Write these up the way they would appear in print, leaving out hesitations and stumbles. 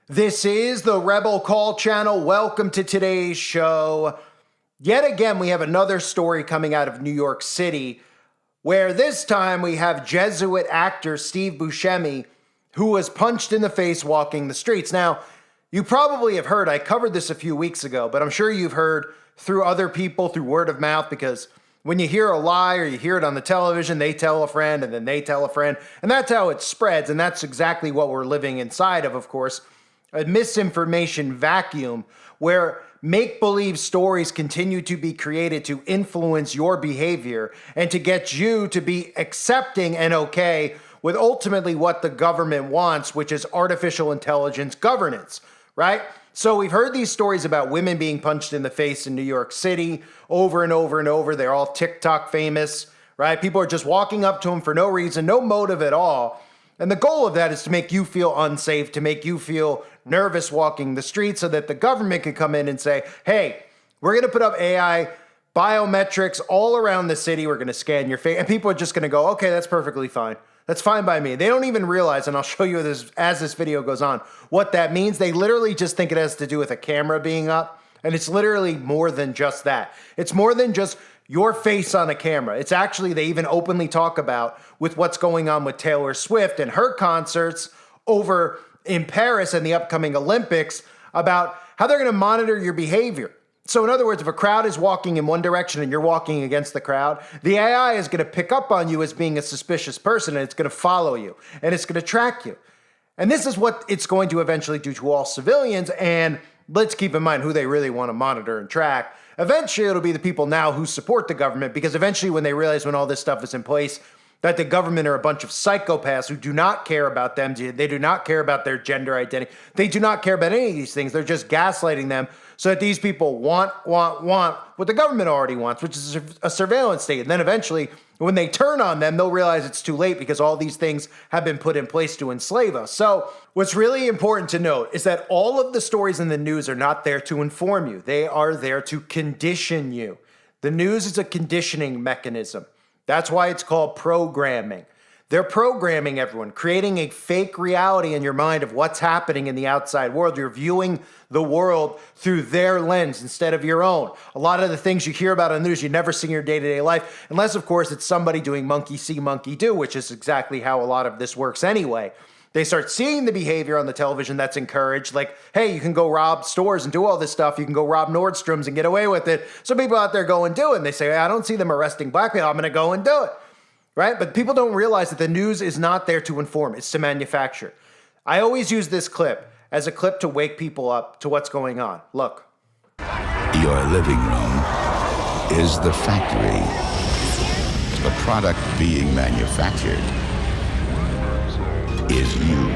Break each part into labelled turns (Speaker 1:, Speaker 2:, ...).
Speaker 1: This is the Rebel Call channel. Welcome to today's show. Yet again, we have another story coming out of New York City, where this time we have Jesuit actor Steve Buscemi, who was punched in the face walking the streets. Now, you probably have heard, I covered this a few weeks ago, but I'm sure you've heard through other people, through word of mouth, because when you hear a lie or you hear it on the television, they tell a friend and then they tell a friend, and that's how it spreads, and that's exactly what we're living inside of course. A misinformation vacuum where make-believe stories continue to be created to influence your behavior and to get you to be accepting and okay with ultimately what the government wants, which is artificial intelligence governance, right? So we've heard these stories about women being punched in the face in New York City over and over and over. They're all TikTok famous, right? People are just walking up to them for no reason, no motive at all. And the goal of that is to make you feel unsafe, to make you feel nervous walking the streets so that the government can come in and say, hey, we're going to put up AI biometrics all around the city. We're going to scan your face. And people are just going to go, okay, that's perfectly fine. That's fine by me. They don't even realize, and I'll show you this as this video goes on, what that means. They literally just think it has to do with a camera being up. And it's literally more than just that. It's more than just your face on a camera. It's actually, they even openly talk about with what's going on with Taylor Swift and her concerts over in Paris and the upcoming Olympics about how they're going to monitor your behavior. So in other words, if a crowd is walking in one direction and you're walking against the crowd, the AI is going to pick up on you as being a suspicious person and it's going to follow you and it's going to track you. And this is what it's going to eventually do to all civilians. And let's keep in mind who they really want to monitor and track. Eventually, it'll be the people now who support the government, because eventually when they realize when all this stuff is in place, that the government are a bunch of psychopaths who do not care about them. They do not care about their gender identity. They do not care about any of these things. They're just gaslighting them so that these people want what the government already wants, which is a surveillance state. And then eventually, when they turn on them, they'll realize it's too late because all these things have been put in place to enslave us. So what's really important to note is that all of the stories in the news are not there to inform you. They are there to condition you. The news is a conditioning mechanism. That's why it's called programming. They're programming everyone, creating a fake reality in your mind of what's happening in the outside world. You're viewing the world through their lens instead of your own. A lot of the things you hear about on the news, you never see in your day-to-day life, unless, of course, it's somebody doing monkey see, monkey do, which is exactly how a lot of this works anyway. They start seeing the behavior on the television that's encouraged, like, hey, you can go rob stores and do all this stuff. You can go rob Nordstrom's and get away with it. So people out there go and do it. And they say, I don't see them arresting black people. I'm going to go and do it. Right? But people don't realize that the news is not there to inform. It's to manufacture. I always use this clip as a clip to wake people up to what's going on. Look.
Speaker 2: Your living room is the factory. The product being manufactured is you.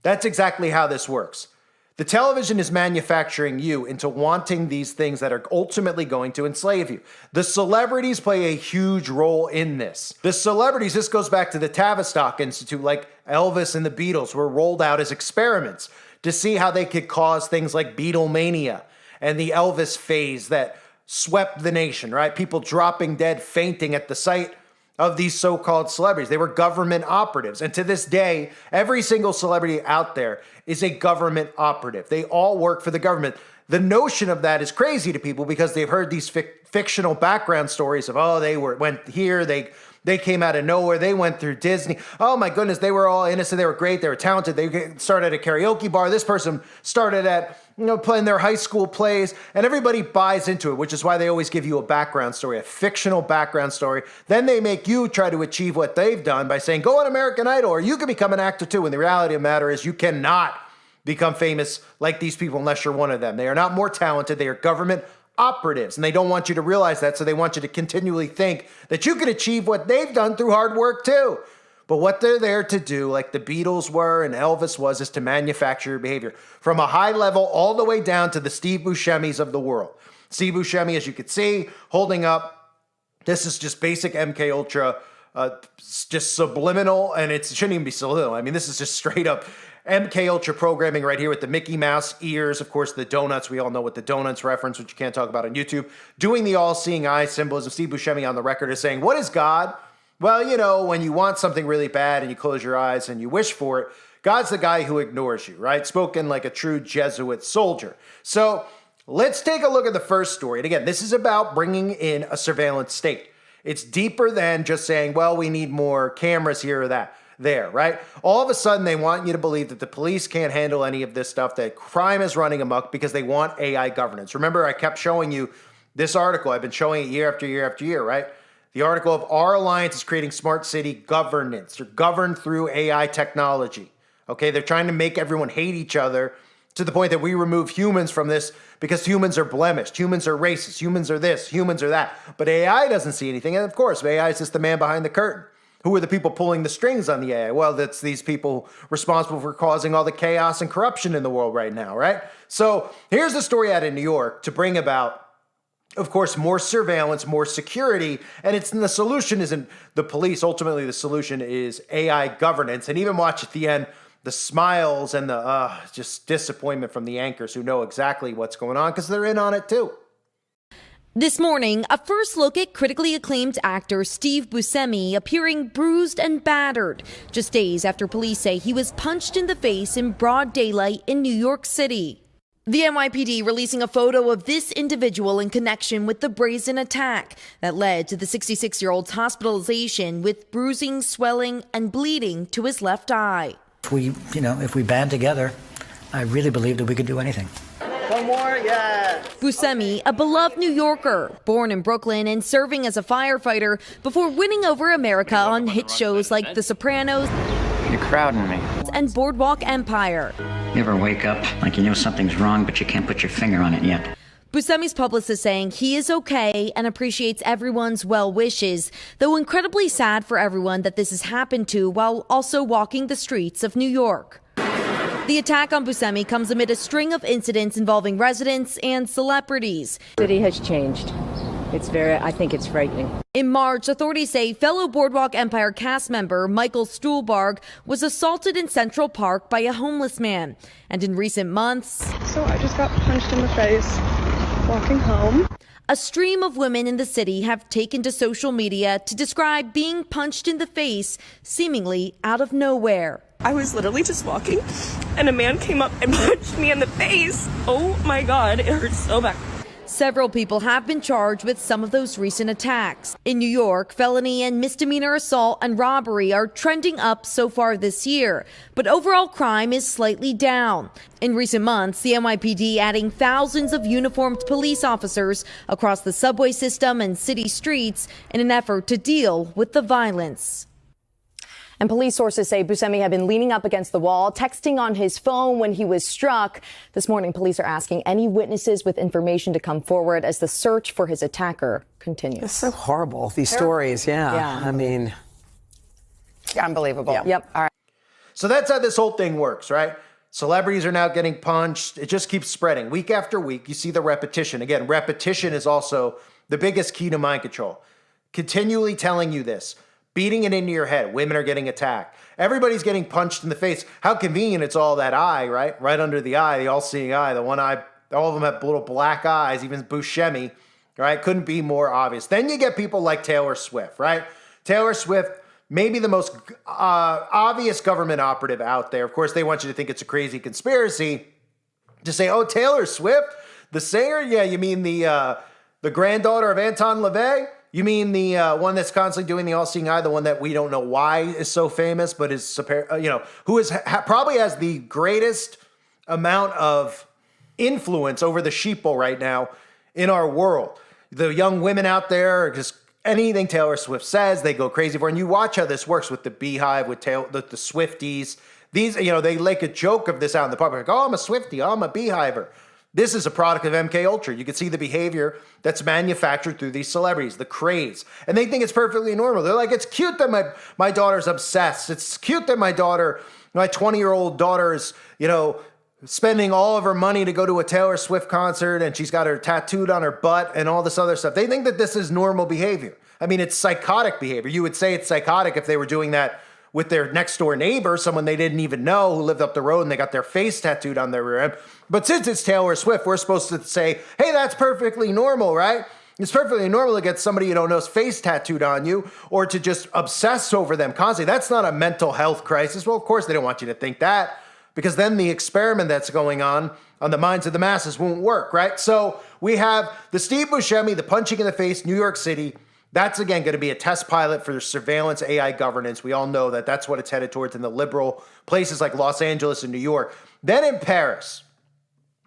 Speaker 1: That's exactly how this works. The television is manufacturing you into wanting these things that are ultimately going to enslave you. The celebrities play a huge role in this. The celebrities, this goes back to the Tavistock Institute, like Elvis and the Beatles were rolled out as experiments to see how they could cause things like Beatlemania and the Elvis phase that swept the nation, right? People dropping dead, fainting at the sight of these so-called celebrities. They were government operatives. And to this day, every single celebrity out there is a government operative. They all work for the government. The notion of that is crazy to people because they've heard these fictional background stories of, oh, went here, they came out of nowhere, they went through Disney. Oh my goodness, they were all innocent, they were great, they were talented. They started at a karaoke bar. This person started at playing their high school plays, and everybody buys into it, which is why they always give you a background story, a fictional background story. Then they make you try to achieve what they've done by saying, go on American Idol, or you can become an actor too. And the reality of the matter is you cannot become famous like these people unless you're one of them. They are not more talented. They are government operatives, and they don't want you to realize that, so they want you to continually think that you can achieve what they've done through hard work too. But what they're there to do, like the Beatles were and Elvis was, is to manufacture your behavior from a high level all the way down to the Steve Buscemis of the world. Steve Buscemi, as you can see, holding up, this is just basic MK Ultra, just subliminal, and it shouldn't even be subliminal. I mean, this is just straight up MK Ultra programming right here with the Mickey Mouse ears, of course, the donuts. We all know what the donuts reference, which you can't talk about on YouTube. Doing the all-seeing eye symbols of Steve Buscemi on the record is saying, what is God? Well, when you want something really bad and you close your eyes and you wish for it, God's the guy who ignores you, right? Spoken like a true Jesuit soldier. So let's take a look at the first story. And again, this is about bringing in a surveillance state. It's deeper than just saying, well, we need more cameras here or there, right? All of a sudden, they want you to believe that the police can't handle any of this stuff, that crime is running amok because they want AI governance. Remember, I kept showing you this article. I've been showing it year after year after year, right? The article of Our Alliance is creating smart city governance. They're governed through AI technology. Okay, they're trying to make everyone hate each other to the point that we remove humans from this because humans are blemished, humans are racist, humans are this, humans are that. But AI doesn't see anything. And of course, AI is just the man behind the curtain. Who are the people pulling the strings on the AI? Well, that's these people responsible for causing all the chaos and corruption in the world right now, right? So here's the story out of New York to bring about, of course, more surveillance, more security, and the solution isn't the police. Ultimately, the solution is AI governance. And even watch at the end, the smiles and the just disappointment from the anchors who know exactly what's going on because they're in on it too.
Speaker 3: This morning, a first look at critically acclaimed actor Steve Buscemi appearing bruised and battered, just days after police say he was punched in the face in broad daylight in New York City. The NYPD releasing a photo of this individual in connection with the brazen attack that led to the 66-year-old's hospitalization with bruising, swelling, and bleeding to his left eye.
Speaker 4: If we band together, I really believe that we could do anything.
Speaker 5: One more, yeah.
Speaker 3: Buscemi, a beloved New Yorker, born in Brooklyn and serving as a firefighter before winning over America on hit shows like The Sopranos
Speaker 6: You're crowding me.
Speaker 3: and Boardwalk Empire.
Speaker 4: You ever wake up like you know something's wrong, but you can't put your finger on it yet?
Speaker 3: Buscemi's publicist saying he is okay and appreciates everyone's well wishes, though incredibly sad for everyone that this has happened to while also walking the streets of New York. The attack on Buscemi comes amid a string of incidents involving residents and celebrities.
Speaker 7: The city has changed. I think it's frightening.
Speaker 3: In March, authorities say fellow Boardwalk Empire cast member Michael Stuhlbarg was assaulted in Central Park by a homeless man. And in recent months,
Speaker 8: So I just got punched in the face walking home.
Speaker 3: a stream of women in the city have taken to social media to describe being punched in the face seemingly out of nowhere.
Speaker 8: I was literally just walking and a man came up and punched me in the face. Oh my God, it hurts so bad.
Speaker 3: Several people have been charged with some of those recent attacks. In New York, felony and misdemeanor assault and robbery are trending up so far this year, but overall crime is slightly down. In recent months, the NYPD adding thousands of uniformed police officers across the subway system and city streets in an effort to deal with the violence.
Speaker 9: And police sources say Buscemi had been leaning up against the wall, texting on his phone when he was struck. This morning, police are asking any witnesses with information to come forward as the search for his attacker continues.
Speaker 5: It's so horrible, these stories, yeah. I mean,
Speaker 7: Unbelievable.
Speaker 9: Yep. All right.
Speaker 1: So that's how this whole thing works, right? Celebrities are now getting punched. It just keeps spreading. Week after week, you see the repetition. Again, repetition is also the biggest key to mind control. Continually telling you this. Beating it into your head. Women are getting attacked. Everybody's getting punched in the face. How convenient it's all that eye, right? Right under the eye, the all-seeing eye, the one eye. All of them have little black eyes, even Buscemi, right? Couldn't be more obvious. Then you get people like Taylor Swift, right? Taylor Swift, maybe the most obvious government operative out there. Of course, they want you to think it's a crazy conspiracy to say, oh, Taylor Swift, the singer? Yeah, you mean the granddaughter of Anton LaVey? You mean the one that's constantly doing the all-seeing eye, the one that we don't know why is so famous, but is, who is probably has the greatest amount of influence over the sheeple right now in our world. The young women out there are just anything Taylor Swift says, they go crazy for. And you watch how this works with the Beehive, with the Swifties. These, they make a joke of this out in the public. Like, oh, I'm a Swiftie. Oh, I'm a Beehiver. This is a product of MK Ultra. You can see the behavior that's manufactured through these celebrities, the craze. And they think it's perfectly normal. They're like, it's cute that my daughter's obsessed. It's cute that my 20-year-old daughter is, spending all of her money to go to a Taylor Swift concert and she's got her tattooed on her butt and all this other stuff. They think that this is normal behavior. I mean, it's psychotic behavior. You would say it's psychotic if they were doing that with their next door neighbor, someone they didn't even know who lived up the road and they got their face tattooed on their rear end. But since it's Taylor Swift, we're supposed to say, hey, that's perfectly normal, right? It's perfectly normal to get somebody you don't know's face tattooed on you or to just obsess over them constantly. That's not a mental health crisis. Well, of course they don't want you to think that, because then the experiment that's going on the minds of the masses won't work, right? So we have the Steve Buscemi, the punching in the face, New York City. That's, again, going to be a test pilot for surveillance AI governance. We all know that that's what it's headed towards in the liberal places like Los Angeles and New York. Then in Paris.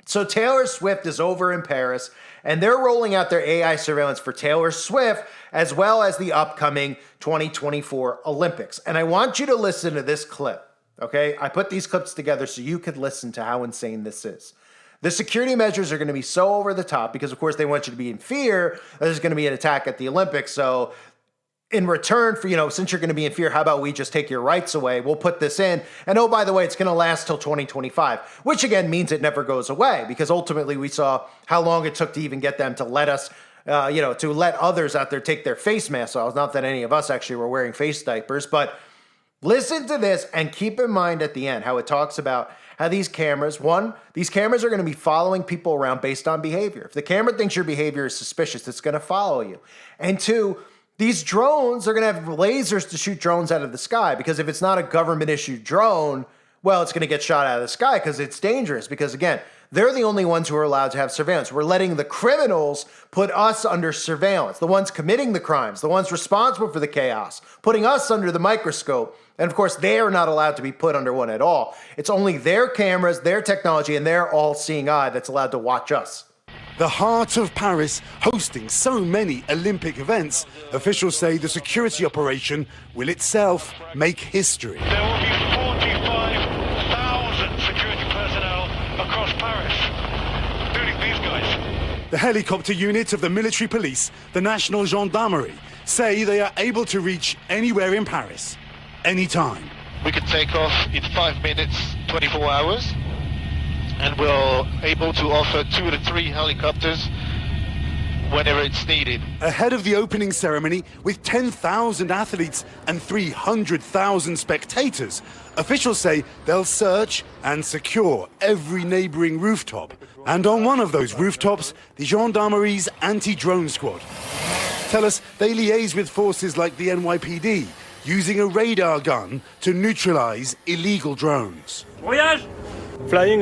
Speaker 1: So Taylor Swift is over in Paris, and they're rolling out their AI surveillance for Taylor Swift, as well as the upcoming 2024 Olympics. And I want you to listen to this clip, okay? I put these clips together so you could listen to how insane this is. The security measures are going to be so over the top because, of course, they want you to be in fear that there's going to be an attack at the Olympics. So in return for, since you're going to be in fear, how about we just take your rights away? We'll put this in. And oh, by the way, it's going to last till 2025, which again means it never goes away because ultimately we saw how long it took to even get them to let us, to let others out there take their face masks off. Not that any of us actually were wearing face diapers, but listen to this and keep in mind at the end how it talks about how these cameras are going to be following people around based on behavior. If the camera thinks your behavior is suspicious, it's going to follow you. And two, these drones are going to have lasers to shoot drones out of the sky because if it's not a government-issued drone, well, it's going to get shot out of the sky because it's dangerous because, again, they're the only ones who are allowed to have surveillance. We're letting the criminals put us under surveillance, the ones committing the crimes, the ones responsible for the chaos, putting us under the microscope. And, of course, they are not allowed to be put under one at all. It's only their cameras, their technology, and their all-seeing eye that's allowed to watch us.
Speaker 6: The heart of Paris, hosting so many Olympic events, officials say the security operation will itself make history.
Speaker 10: There will be 45,000 security personnel across Paris, including these guys.
Speaker 6: The helicopter unit of the military police, the National Gendarmerie, say they are able to reach anywhere in Paris, anytime.
Speaker 10: We can take off in 5 minutes, 24 hours. And we're able to offer 2 to 3 helicopters whenever it's needed.
Speaker 6: Ahead of the opening ceremony, with 10,000 athletes and 300,000 spectators, officials say they'll search and secure every neighboring rooftop. And on one of those rooftops, the Gendarmerie's anti-drone squad tell us they liaise with forces like the NYPD, using a radar gun to neutralize illegal drones.
Speaker 10: Voyage!
Speaker 11: Flying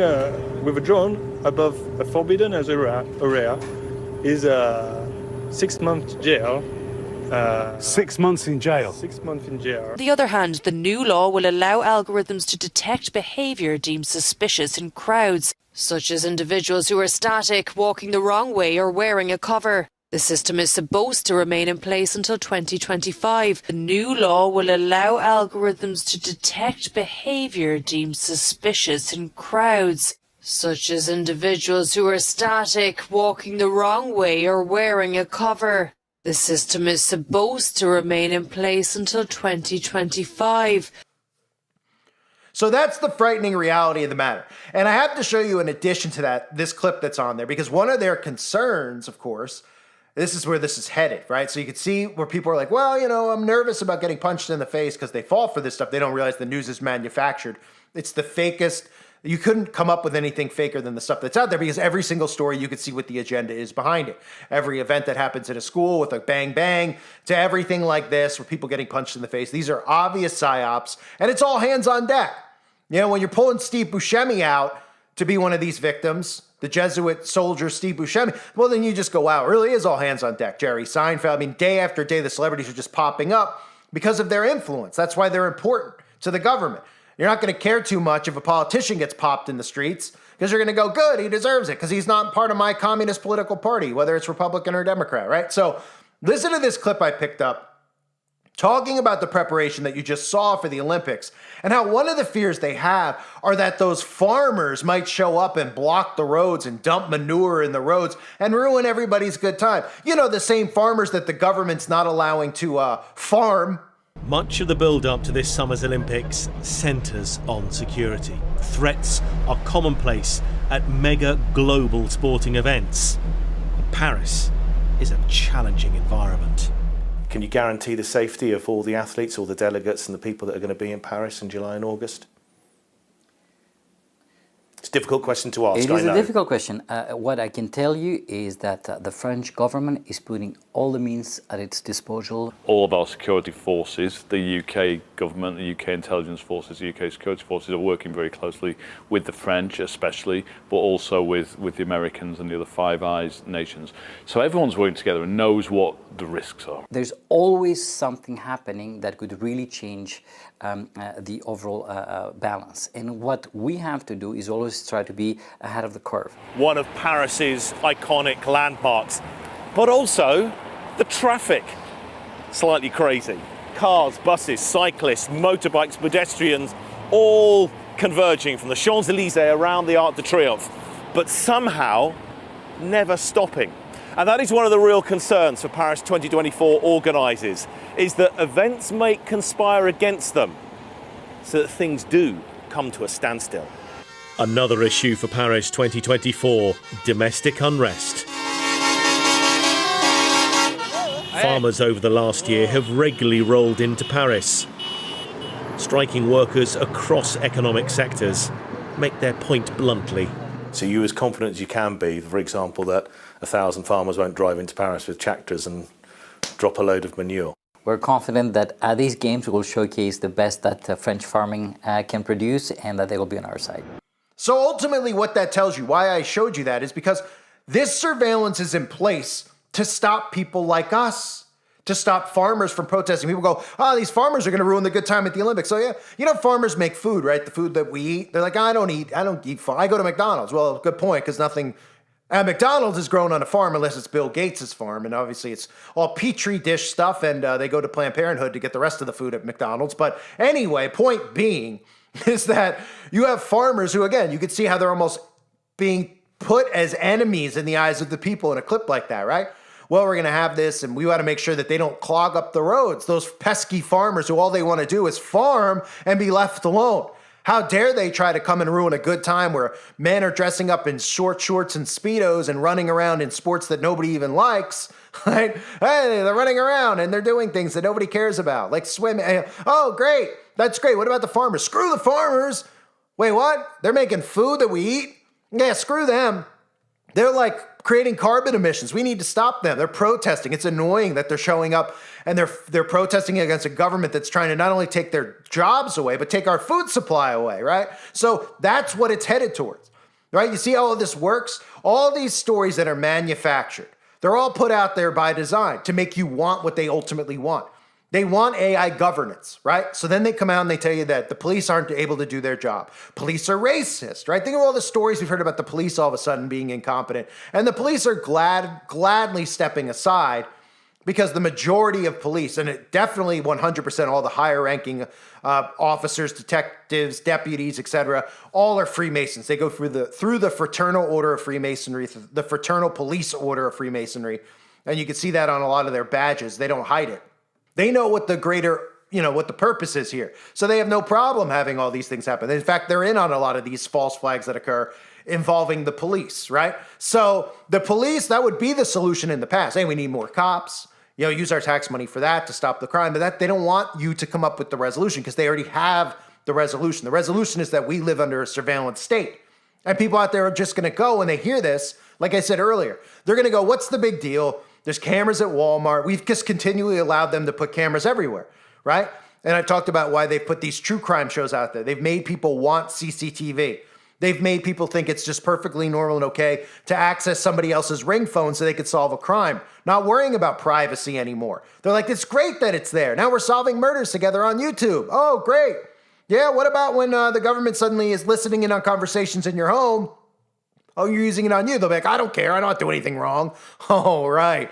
Speaker 11: with a drone above a forbidden area is 6 months jail.
Speaker 6: 6 months in jail.
Speaker 11: 6 months in jail.
Speaker 12: On the other hand, the new law will allow algorithms to detect behaviour deemed suspicious in crowds, such as individuals who are static, walking the wrong way or wearing a cover. The system is supposed to remain in place until 2025. The new law will allow algorithms to detect behaviour deemed suspicious in crowds, such as individuals who are static, walking the wrong way or wearing a cover. The system is supposed to remain in place until 2025.
Speaker 1: So that's the frightening reality of the matter. And I have to show you, in addition to that, this clip that's on there, because one of their concerns, of course, this is where this is headed, right? So you can see where people are like, well, I'm nervous about getting punched in the face because they fall for this stuff. They don't realize the news is manufactured. It's the fakest. You couldn't come up with anything faker than the stuff that's out there because every single story you could see what the agenda is behind it. Every event that happens at a school with a bang bang to everything like this with people getting punched in the face. These are obvious psyops and it's all hands on deck. When you're pulling Steve Buscemi out to be one of these victims, the Jesuit soldier Steve Buscemi, well, then you just go, wow, it really is all hands on deck. Jerry Seinfeld, day after day, the celebrities are just popping up because of their influence. That's why they're important to the government. You're not going to care too much if a politician gets popped in the streets because you're going to go, good, he deserves it because he's not part of my communist political party, whether it's Republican or Democrat, right? So listen to this clip I picked up talking about the preparation that you just saw for the Olympics and how one of the fears they have are that those farmers might show up and block the roads and dump manure in the roads and ruin everybody's good time. The same farmers that the government's not allowing to farm.
Speaker 13: Much of the build-up to this summer's Olympics centres on security. Threats are commonplace at mega global sporting events. Paris is a challenging environment.
Speaker 14: Can you guarantee the safety of all the athletes, all the delegates and the people that are going to be in Paris in July and August? It's a difficult question to ask.
Speaker 15: It is a difficult question. What I can tell you is that the French government is putting all the means at its disposal.
Speaker 16: All of our security forces, the UK government, the UK intelligence forces, the UK security forces are working very closely with the French especially, but also with the Americans and the other Five Eyes nations. So everyone's working together and knows what the risks are.
Speaker 15: There's always something happening that could really change the overall balance. And what we have to do is always try to be ahead of the curve.
Speaker 13: One of Paris's iconic landmarks, but also the traffic. Slightly crazy. Cars, buses, cyclists, motorbikes, pedestrians, all converging from the Champs-Élysées around the Arc de Triomphe, but somehow never stopping. And that is one of the real concerns for Paris 2024 organisers, is that events may conspire against them, so that things do come to a standstill. Another issue for Paris 2024, domestic unrest. Farmers over the last year have regularly rolled into Paris. Striking workers across economic sectors make their point bluntly.
Speaker 14: So you're as confident as you can be, for example, that 1,000 farmers won't drive into Paris with tractors and drop a load of manure?
Speaker 15: We're confident that at these games we will showcase the best that French farming can produce, and that they will be on our side.
Speaker 1: So ultimately what that tells you, why I showed you that, is because this surveillance is in place to stop people like us, to stop farmers from protesting. People go, oh, these farmers are going to ruin the good time at the Olympics. So yeah, you know, farmers make food, right? The food that we eat. They're like, I don't eat I go to McDonald's. Well, good point, because nothing at McDonald's is grown on a farm unless it's Bill Gates' farm. And obviously it's all Petri dish stuff, and they go to Planned Parenthood to get the rest of the food at McDonald's. But anyway, point being is that you have farmers who, again, you can see how they're almost being put as enemies in the eyes of the people in a clip like that, right? Well, we're going to have this, and we want to make sure that they don't clog up the roads. Those pesky farmers who all they want to do is farm and be left alone. How dare they try to come and ruin a good time where men are dressing up in short shorts and Speedos and running around in sports that nobody even likes, right? Hey, they're running around and they're doing things that nobody cares about, like swimming. Oh, great. That's great. What about the farmers? Screw the farmers. Wait, what? They're making food that we eat? Yeah, screw them. They're like creating carbon emissions. We need to stop them. They're protesting. It's annoying that they're showing up and they're protesting against a government that's trying to not only take their jobs away, but take our food supply away, right? So that's what it's headed towards, right? You see how all this works? All these stories that are manufactured, they're all put out there by design to make you want what they ultimately want. They want AI governance, right? So then they come out and they tell you that the police aren't able to do their job. Police are racist, right? Think of all the stories we've heard about the police all of a sudden being incompetent. And the police are gladly stepping aside because the majority of police, and it definitely 100% all the higher ranking officers, detectives, deputies, etc., all are Freemasons. They go through the Fraternal Order of Freemasonry, the Fraternal Police Order of Freemasonry. And you can see that on a lot of their badges. They don't hide it. They know what the greater, what the purpose is here. So they have no problem having all these things happen. In fact, they're in on a lot of these false flags that occur involving the police, right? So the police, that would be the solution in the past. Hey, we need more cops, use our tax money for that to stop the crime. But they don't want you to come up with the resolution because they already have the resolution. The resolution is that we live under a surveillance state. And people out there are just going to go when they hear this, like I said earlier, they're going to go, what's the big deal? There's cameras at Walmart. We've just continually allowed them to put cameras everywhere, right? And I talked about why they've put these true crime shows out there. They've made people want CCTV. They've made people think it's just perfectly normal and okay to access somebody else's ring phone so they could solve a crime, not worrying about privacy anymore. They're like, it's great that it's there. Now we're solving murders together on YouTube. Oh, great. Yeah, what about when the government suddenly is listening in on conversations in your home? Oh, you're using it on you. They'll be like, I don't care. I don't do anything wrong. Oh, right.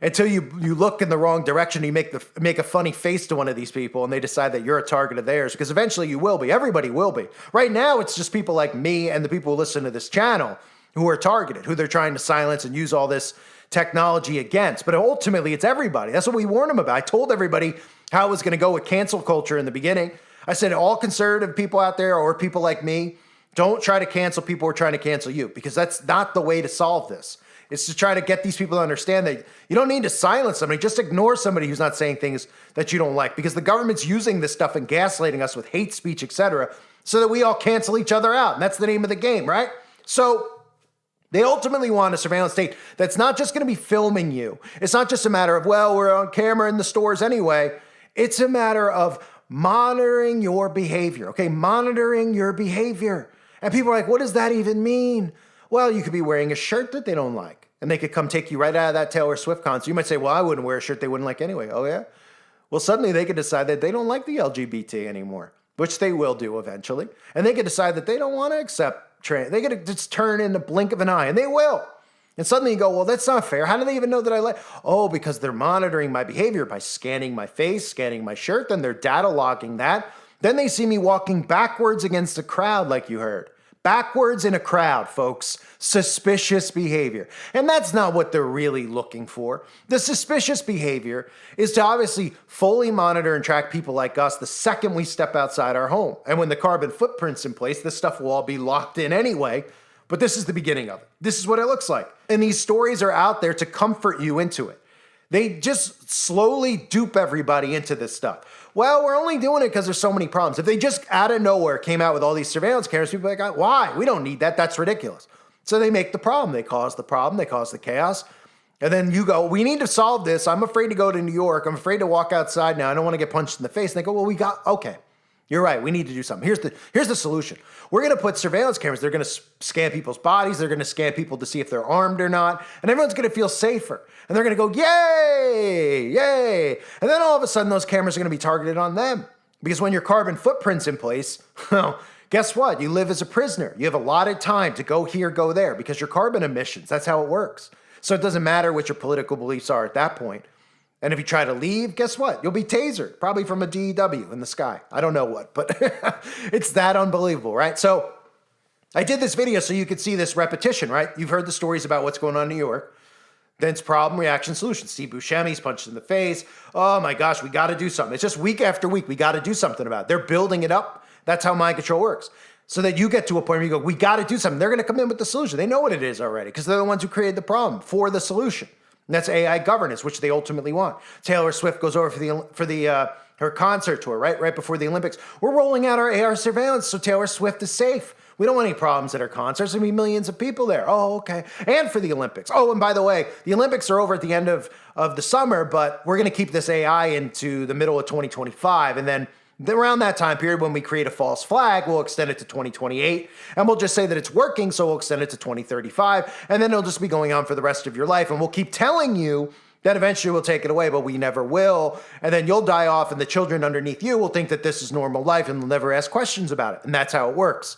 Speaker 1: Until you look in the wrong direction, you make a funny face to one of these people and they decide that you're a target of theirs, because eventually you will be. Everybody will be. Right now, it's just people like me and the people who listen to this channel who are targeted, who they're trying to silence and use all this technology against. But ultimately, it's everybody. That's what we warned them about. I told everybody how it was going to go with cancel culture in the beginning. I said, all conservative people out there or people like me, don't try to cancel people who are trying to cancel you, because that's not the way to solve this. It's to try to get these people to understand that you don't need to silence somebody. Just ignore somebody who's not saying things that you don't like, because the government's using this stuff and gaslighting us with hate speech, etc., so that we all cancel each other out. And that's the name of the game, right? So they ultimately want a surveillance state that's not just going to be filming you. It's not just a matter of, well, we're on camera in the stores anyway. It's a matter of monitoring your behavior, okay? Monitoring your behavior. And people are like, what does that even mean? Well, you could be wearing a shirt that they don't like, and they could come take you right out of that Taylor Swift concert. You might say, well, I wouldn't wear a shirt they wouldn't like anyway. Oh, yeah? Well, suddenly they could decide that they don't like the LGBT anymore, which they will do eventually. And they could decide that they don't want to accept trans. They could just turn in the blink of an eye, and they will. And suddenly you go, well, that's not fair. How do they even know that I like? Oh, because they're monitoring my behavior by scanning my face, scanning my shirt, then they're data logging that. Then they see me walking backwards against a crowd like you heard. Backwards in a crowd, folks. Suspicious behavior. And that's not what they're really looking for. The suspicious behavior is to obviously fully monitor and track people like us the second we step outside our home. And when the carbon footprint's in place, this stuff will all be locked in anyway. But this is the beginning of it. This is what it looks like. And these stories are out there to comfort you into it. They just slowly dupe everybody into this stuff. Well, we're only doing it because there's so many problems. If they just out of nowhere came out with all these surveillance cameras, people are like, why? We don't need that. That's ridiculous. So they make the problem. They cause the problem. They cause the chaos. And then you go, we need to solve this. I'm afraid to go to New York. I'm afraid to walk outside now. I don't want to get punched in the face. And they go, well, okay. You're right. We need to do something. Here's the solution. We're going to put surveillance cameras. They're going to scan people's bodies. They're going to scan people to see if they're armed or not. And everyone's going to feel safer. And they're going to go, yay, yay. And then all of a sudden, those cameras are going to be targeted on them. Because when your carbon footprint's in place, well, guess what? You live as a prisoner. You have allotted time to go here, go there, because your carbon emissions, that's how it works. So it doesn't matter what your political beliefs are at that point. And if you try to leave, guess what? You'll be tasered, probably from a DEW in the sky. I don't know what, but it's that unbelievable, right? So I did this video so you could see this repetition, right? You've heard the stories about what's going on in New York. Then it's problem, reaction, solution. Steve Buscemi's punched in the face. Oh my gosh, we got to do something. It's just week after week, we got to do something about it. They're building it up. That's how mind control works. So that you get to a point where you go, we got to do something. They're going to come in with the solution. They know what it is already because they're the ones who created the problem for the solution. And that's AI governance, which they ultimately want. Taylor Swift goes over for her concert tour, right before the Olympics. We're rolling out our AR surveillance so Taylor Swift is safe. We don't want any problems at her concerts. There's going to be millions of people there. Oh, okay. And for the Olympics. Oh, and by the way, the Olympics are over at the end of the summer, but we're going to keep this AI into the middle of 2025. And then around that time period, when we create a false flag, we'll extend it to 2028. And we'll just say that it's working, so we'll extend it to 2035. And then it'll just be going on for the rest of your life. And we'll keep telling you that eventually we'll take it away, but we never will. And then you'll die off, and the children underneath you will think that this is normal life, and they'll never ask questions about it. And that's how it works.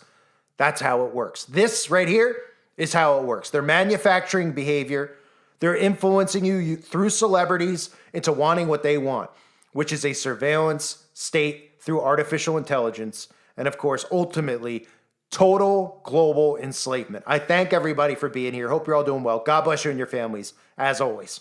Speaker 1: That's how it works. This right here is how it works. They're manufacturing behavior. They're influencing you through celebrities into wanting what they want, which is a surveillance state through artificial intelligence, and of course, ultimately, total global enslavement. I thank everybody for being here. Hope you're all doing well. God bless you and your families, as always.